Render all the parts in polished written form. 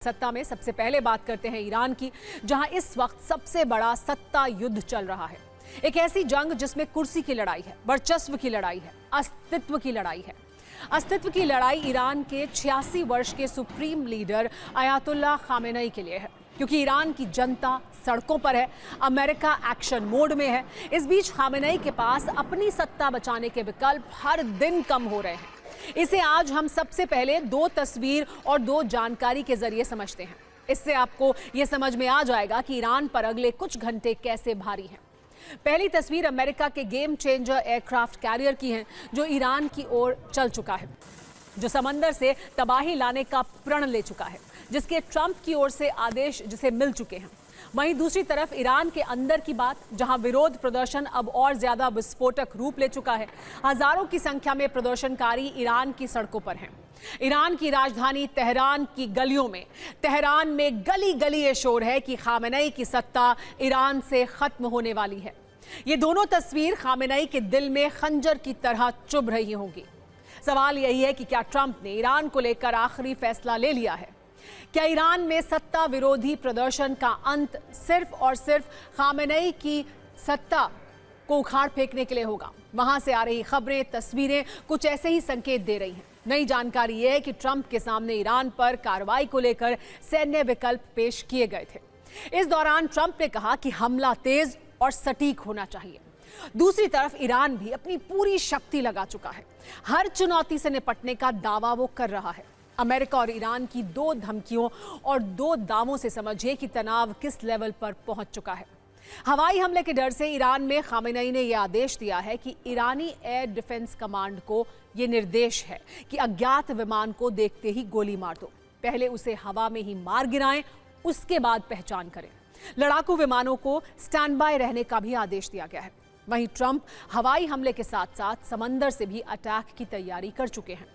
सत्ता में सबसे पहले बात करते हैं ईरान की, जहां इस वक्त सबसे बड़ा सत्ता युद्ध चल रहा है। एक ऐसी जंग जिसमें कुर्सी की लड़ाई है, वर्चस्व की लड़ाई है, अस्तित्व की लड़ाई है। अस्तित्व की लड़ाई ईरान के 86 वर्ष के सुप्रीम लीडर अयातुल्लाह खामेनेई के लिए है, क्योंकि ईरान की जनता सड़कों पर है, अमेरिका एक्शन मोड में है। इस बीच खामेनेई के पास अपनी सत्ता बचाने के विकल्प हर दिन कम हो रहे हैं। इसे आज हम सबसे पहले दो तस्वीर और दो जानकारी के जरिए समझते हैं। इससे आपको यह समझ में आ जाएगा कि ईरान पर अगले कुछ घंटे कैसे भारी हैं। पहली तस्वीर अमेरिका के गेम चेंजर एयरक्राफ्ट कैरियर की है, जो ईरान की ओर चल चुका है, जो समंदर से तबाही लाने का प्रण ले चुका है, जिसके ट्रंप की ओर से आदेश जिसे मिल चुके हैं। वहीं दूसरी तरफ ईरान के अंदर की बात, जहां विरोध प्रदर्शन अब और ज्यादा विस्फोटक रूप ले चुका है। हजारों की संख्या में प्रदर्शनकारी ईरान की सड़कों पर हैं। ईरान की राजधानी तेहरान की गलियों में, तेहरान में गली गली ये शोर है कि खामेनेई की सत्ता ईरान से खत्म होने वाली है। ये दोनों तस्वीर खामेनेई के दिल में खंजर की तरह चुभ रही होंगी। सवाल यही है कि क्या ट्रंप ने ईरान को लेकर आखिरी फैसला ले लिया है? क्या ईरान में सत्ता विरोधी प्रदर्शन का अंत सिर्फ और सिर्फ खामेनेई की सत्ता को उखाड़ फेंकने के लिए होगा? वहां से आ रही खबरें, तस्वीरें कुछ ऐसे ही संकेत दे रही हैं। नई जानकारी यह है कि ट्रंप के सामने ईरान पर कार्रवाई को लेकर सैन्य विकल्प पेश किए गए थे। इस दौरान ट्रंप ने कहा कि हमला तेज और सटीक होना चाहिए। दूसरी तरफ ईरान भी अपनी पूरी शक्ति लगा चुका है। हर चुनौती से निपटने का दावा वो कर रहा है। अमेरिका और ईरान की दो धमकियों और दो दावों से समझिए कि तनाव किस लेवल पर पहुंच चुका है। हवाई हमले के डर से ईरान में खामेनेई ने यह आदेश दिया है कि ईरानी एयर डिफेंस कमांड को यह निर्देश है कि अज्ञात विमान को देखते ही गोली मार दो। पहले उसे हवा में ही मार गिराएं, उसके बाद पहचान करें। लड़ाकू विमानों को स्टैंड बाय रहने का भी आदेश दिया गया है। वहीं ट्रंप हवाई हमले के साथ साथ समंदर से भी अटैक की तैयारी कर चुके हैं।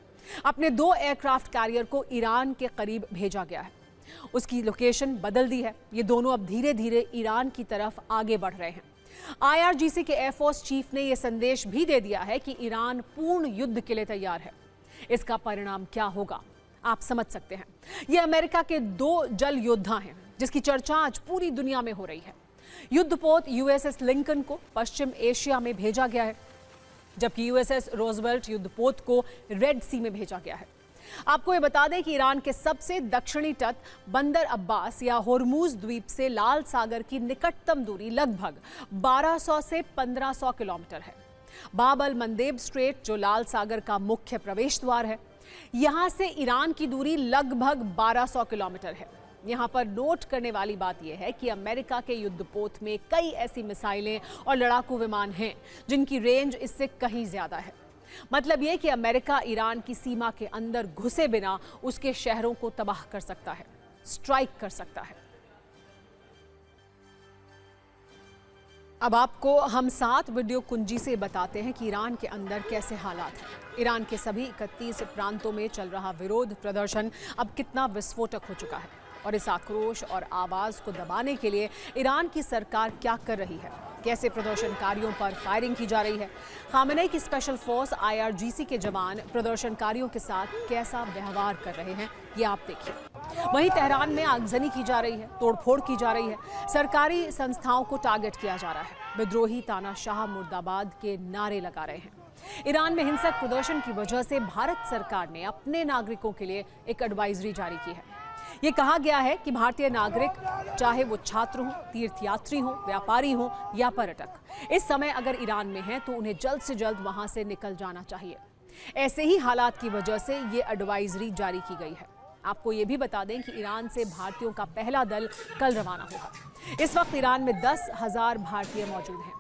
अपने दो एयरक्राफ्ट कैरियर को ईरान के करीब भेजा गया है, उसकी लोकेशन बदल दी है। ये दोनों अब धीरे धीरे ईरान की तरफ आगे बढ़ रहे हैं। IRGC के एयरफोर्स चीफ ने यह संदेश भी दे दिया है कि ईरान पूर्ण युद्ध के लिए तैयार है। इसका परिणाम क्या होगा आप समझ सकते हैं। ये अमेरिका के दो जल योद्धा हैं, जिसकी चर्चा आज पूरी दुनिया में हो रही है। युद्धपोत USS लिंकन को पश्चिम एशिया में भेजा गया है, जबकि USS रोजवेल्ट युद्धपोत को रेड सी में भेजा गया है। आपको ये बता दें कि ईरान के सबसे दक्षिणी तट बंदर अब्बास या होर्मुज द्वीप से लाल सागर की निकटतम दूरी लगभग 1200 से 1500 किलोमीटर है। बाब अल मंदेब स्ट्रेट, जो लाल सागर का मुख्य प्रवेश द्वार है, यहां से ईरान की दूरी लगभग 1200 किलोमीटर है। यहां पर नोट करने वाली बात यह है कि अमेरिका के युद्धपोत में कई ऐसी मिसाइलें और लड़ाकू विमान हैं जिनकी रेंज इससे कहीं ज्यादा है। मतलब यह कि अमेरिका ईरान की सीमा के अंदर घुसे बिना उसके शहरों को तबाह कर सकता है, स्ट्राइक कर सकता है। अब आपको हम 7 वीडियो कुंजी से बताते हैं कि ईरान के अंदर कैसे हालात हैं। ईरान के सभी 31 प्रांतों में चल रहा विरोध प्रदर्शन अब कितना विस्फोटक हो चुका है, और इस आक्रोश और आवाज को दबाने के लिए ईरान की सरकार क्या कर रही है, कैसे प्रदर्शनकारियों पर फायरिंग की जा रही है। खामेनेई की स्पेशल फोर्स IRGC के जवान प्रदर्शनकारियों के साथ कैसा व्यवहार कर रहे हैं, ये आप देखिए। वहीं तेहरान में आगजनी की जा रही है, तोड़फोड़ की जा रही है, सरकारी संस्थाओं को टारगेट किया जा रहा है, विद्रोही तानाशाह मुर्दाबाद के नारे लगा रहे हैं। ईरान में हिंसक प्रदर्शन की वजह से भारत सरकार ने अपने नागरिकों के लिए एक एडवाइजरी जारी की है। ये कहा गया है कि भारतीय नागरिक, चाहे वो छात्र हो, तीर्थयात्री हो, व्यापारी हो या पर्यटक, इस समय अगर ईरान में हैं तो उन्हें जल्द से जल्द वहां से निकल जाना चाहिए। ऐसे ही हालात की वजह से ये एडवाइजरी जारी की गई है। आपको ये भी बता दें कि ईरान से भारतीयों का पहला दल कल रवाना होगा। इस वक्त ईरान में 10,000 भारतीय मौजूद हैं।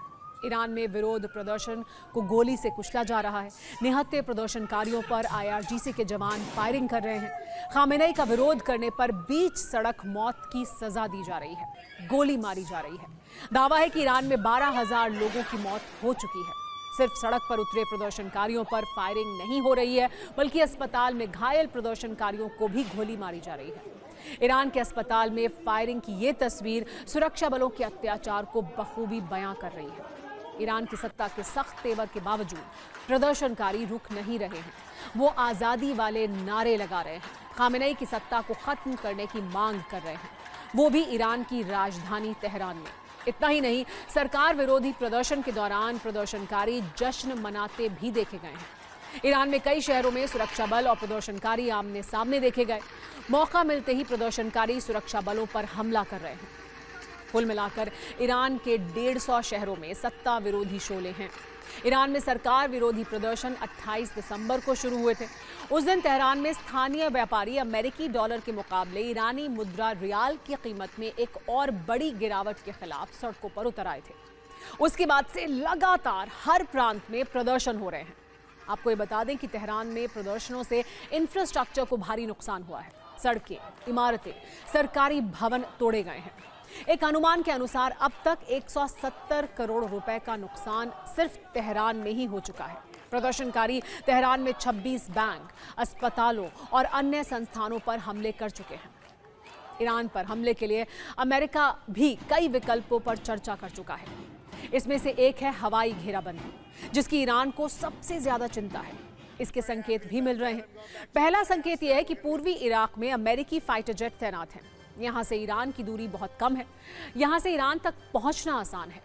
ईरान में विरोध प्रदर्शन को गोली से कुचला जा रहा है। निहत्थे प्रदर्शनकारियों पर IRGC के जवान फायरिंग कर रहे हैं। खामेनेई का विरोध करने पर बीच सड़क मौत की सजा दी जा रही है, गोली मारी जा रही है। दावा है कि ईरान में 12,000 लोगों की मौत हो चुकी है। सिर्फ सड़क पर उतरे प्रदर्शनकारियों पर फायरिंग नहीं हो रही है, बल्कि अस्पताल में घायल प्रदर्शनकारियों को भी गोली मारी जा रही है। ईरान के अस्पताल में फायरिंग की ये तस्वीर सुरक्षा बलों के अत्याचार को बखूबी बयां कर रही है। ईरान की सत्ता के सख्त तेवर के बावजूद प्रदर्शनकारी रुक नहीं रहे हैं। वो आज़ादी वाले नारे लगा रहे हैं, खामेनेई की सत्ता को खत्म करने की मांग कर रहे हैं, वो भी ईरान की राजधानी तेहरान में। इतना ही नहीं, सरकार विरोधी प्रदर्शन के दौरान प्रदर्शनकारी जश्न मनाते भी देखे गए हैं। ईरान में कई शहरों में सुरक्षा बल और प्रदर्शनकारी आमने सामने देखे गए। मौका मिलते ही प्रदर्शनकारी सुरक्षा बलों पर हमला कर रहे हैं। कुल मिलाकर ईरान के 150 शहरों में सत्ता विरोधी शोले हैं। ईरान में सरकार विरोधी प्रदर्शन 28 दिसंबर को शुरू हुए थे। उस दिन तेहरान में स्थानीय व्यापारी अमेरिकी डॉलर के मुकाबले ईरानी मुद्रा रियाल की कीमत में एक और बड़ी गिरावट के खिलाफ सड़कों पर उतर आए थे। उसके बाद से लगातार हर प्रांत में प्रदर्शन हो रहे हैं। आपको ये बता दें कि तेहरान में प्रदर्शनों से इंफ्रास्ट्रक्चर को भारी नुकसान हुआ है। सड़कें, इमारतें, सरकारी भवन तोड़े गए हैं। एक अनुमान के अनुसार अब तक 170 करोड़ रुपए का नुकसान सिर्फ तेहरान में ही हो चुका है। प्रदर्शनकारी तेहरान में 26 बैंक, अस्पतालों और अन्य संस्थानों पर हमले कर चुके हैं। ईरान पर हमले के लिए अमेरिका भी कई विकल्पों पर चर्चा कर चुका है। इसमें से एक है हवाई घेराबंदी, जिसकी ईरान को सबसे ज्यादा चिंता है। इसके संकेत भी मिल रहे हैं। पहला संकेत यह है कि पूर्वी इराक में अमेरिकी फाइटर जेट तैनात हैं। यहाँ से ईरान की दूरी बहुत कम है। यहाँ से ईरान तक पहुंचना आसान है।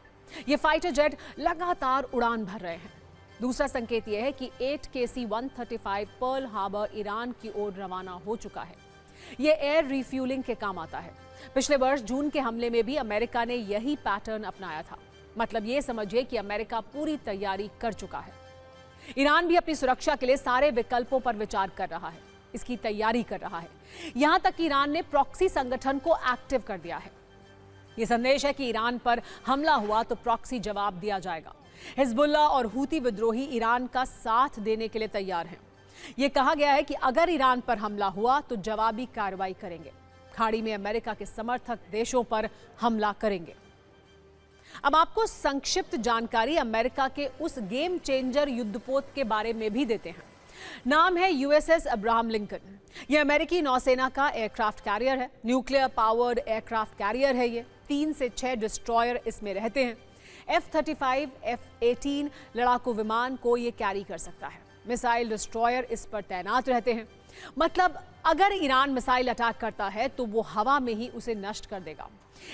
ये फाइटर जेट लगातार उड़ान भर रहे हैं। दूसरा संकेत यह है कि 8 KC-135 पर्ल हार्बर ईरान की ओर रवाना हो चुका है। ये एयर रिफ्यूलिंग के काम आता है। पिछले वर्ष जून के हमले में भी अमेरिका ने यही पैटर्न अपनाया था। मतलब ये समझिए कि अमेरिका पूरी तैयारी कर चुका है। ईरान भी अपनी सुरक्षा के लिए सारे विकल्पों पर विचार कर रहा है, इसकी तैयारी कर रहा है। यहां तक कि ईरान ने प्रॉक्सी संगठन को एक्टिव कर दिया है। यह संदेश है कि ईरान पर हमला हुआ तो प्रॉक्सी जवाब दिया जाएगा। हिजबुल्लाह और हूती विद्रोही ईरान का साथ देने के लिए तैयार हैं। यह कहा गया है कि अगर ईरान पर हमला हुआ तो जवाबी कार्रवाई करेंगे। खाड़ी में अमेरिका के समर्थक देशों पर हमला करेंगे। अब आपको संक्षिप्त जानकारी अमेरिका के उस गेम चेंजर युद्धपोत के बारे में भी देते हैं। नाम है USS अब्राहम लिंकन। यह अमेरिकी नौसेना का एयरक्राफ्ट कैरियर है। न्यूक्लियर पावर्ड एयरक्राफ्ट कैरियर है ये। 3 से 6 डिस्ट्रॉयर इसमें रहते हैं। F-35, F-18 लड़ाकू विमान को ये कैरी कर सकता है। मिसाइल डिस्ट्रॉयर इस पर तैनात रहते हैं। मतलब अगर ईरान मिसाइल अटैक करता है तो वो हवा में ही उसे नष्ट कर देगा।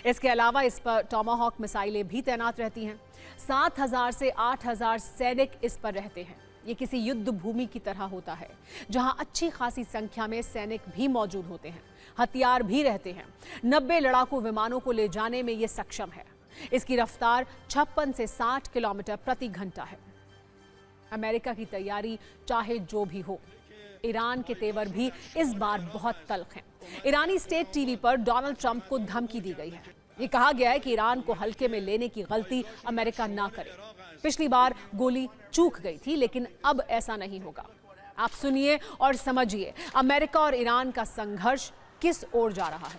इसके अलावा इस पर टॉमाहॉक मिसाइलें भी तैनात रहती हैं। 7000 से 8000 सैनिक इस पर रहते हैं। ये किसी युद्ध भूमि की तरह होता है, जहां अच्छी खासी संख्या में सैनिक भी मौजूद होते हैं, हथियार भी रहते हैं। 90 लड़ाकू विमानों को ले जाने में ये सक्षम है। इसकी रफ्तार 56 से 60 किलोमीटर प्रति घंटा है। अमेरिका की तैयारी चाहे जो भी हो, ईरान के तेवर भी इस बार बहुत तल्ख हैं। ईरानी स्टेट टीवी पर डोनाल्ड ट्रंप को धमकी दी गई है। ये कहा गया है कि ईरान को हल्के में लेने की गलती अमेरिका ना करे। पिछली बार गोली चूक गई थी, लेकिन अब ऐसा नहीं होगा। आप सुनिए और समझिए अमेरिका और ईरान का संघर्ष किस ओर जा रहा है।